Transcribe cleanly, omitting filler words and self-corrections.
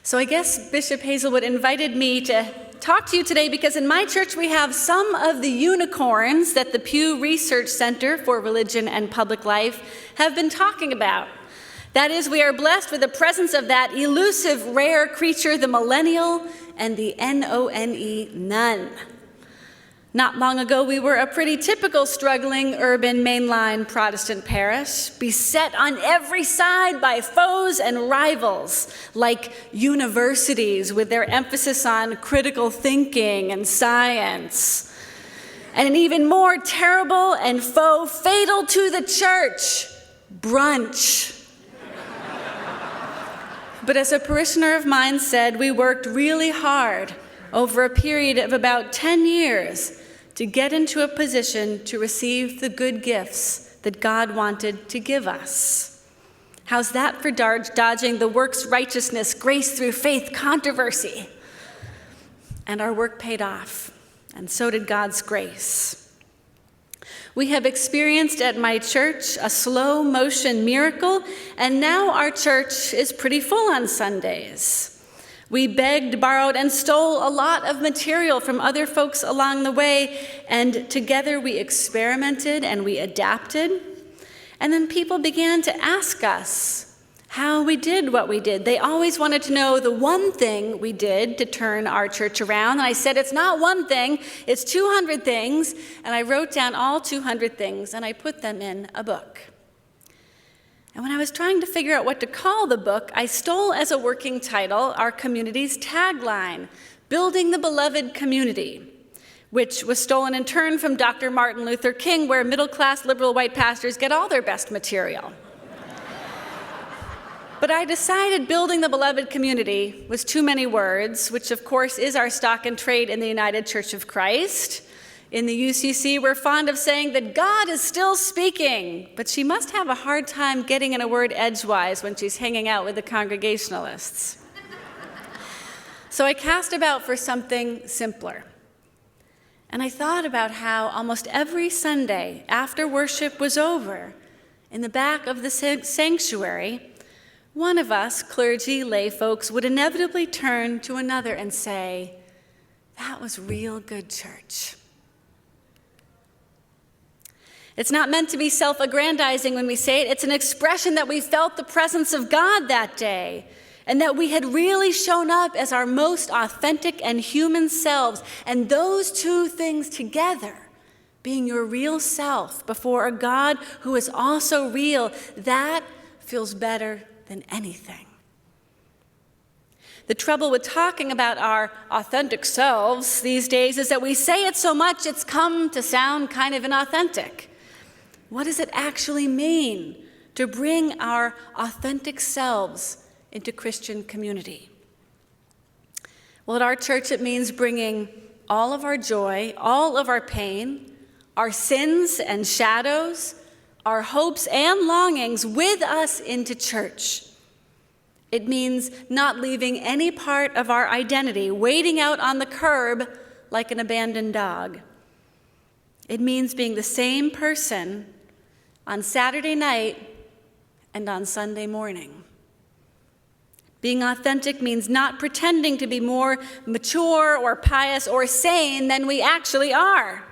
So I guess Bishop Hazelwood invited me to talk to you today because in my church we have some of the unicorns that the Pew Research Center for Religion and Public Life have been talking about. That is, we are blessed with the presence of that elusive, rare creature, the millennial and the N-O-N-E, none. Not long ago, we were a pretty typical struggling urban mainline Protestant parish, beset on every side by foes and rivals, like universities with their emphasis on critical thinking and science, and an even more terrible and foe fatal to the church, brunch. But as a parishioner of mine said, we worked really hard over a period of about 10 years to get into a position to receive the good gifts that God wanted to give us. How's that for dodging the works righteousness, grace through faith controversy? And our work paid off, and so did God's grace. We have experienced at my church a slow motion miracle, and now our church is pretty full on Sundays. We begged, borrowed, and stole a lot of material from other folks along the way, and together we experimented and we adapted. And then people began to ask us how we did what we did. They always wanted to know the one thing we did to turn our church around. And I said, it's not one thing, it's 200 things. And I wrote down all 200 things, and I put them in a book. And when I was trying to figure out what to call the book, I stole as a working title our community's tagline, Building the Beloved Community, which was stolen in turn from Dr. Martin Luther King, where middle-class liberal white pastors get all their best material. But I decided building the beloved community was too many words, which of course is our stock and trade in the United Church of Christ. In the UCC, we're fond of saying that God is still speaking, but she must have a hard time getting in a word edgewise when she's hanging out with the Congregationalists. So I cast about for something simpler. And I thought about how almost every Sunday after worship was over, in the back of the sanctuary, one of us, clergy, lay folks, would inevitably turn to another and say, "That was real good church." It's not meant to be self-aggrandizing when we say it. It's an expression that we felt the presence of God that day, and that we had really shown up as our most authentic and human selves. And those two things together, being your real self before a God who is also real, that feels better than anything. The trouble with talking about our authentic selves these days is that we say it so much it's come to sound kind of inauthentic. What does it actually mean to bring our authentic selves into Christian community? Well, at our church, it means bringing all of our joy, all of our pain, our sins and shadows, our hopes and longings with us into church. It means not leaving any part of our identity waiting out on the curb like an abandoned dog. It means being the same person on Saturday night and on Sunday morning. Being authentic means not pretending to be more mature or pious or sane than we actually are.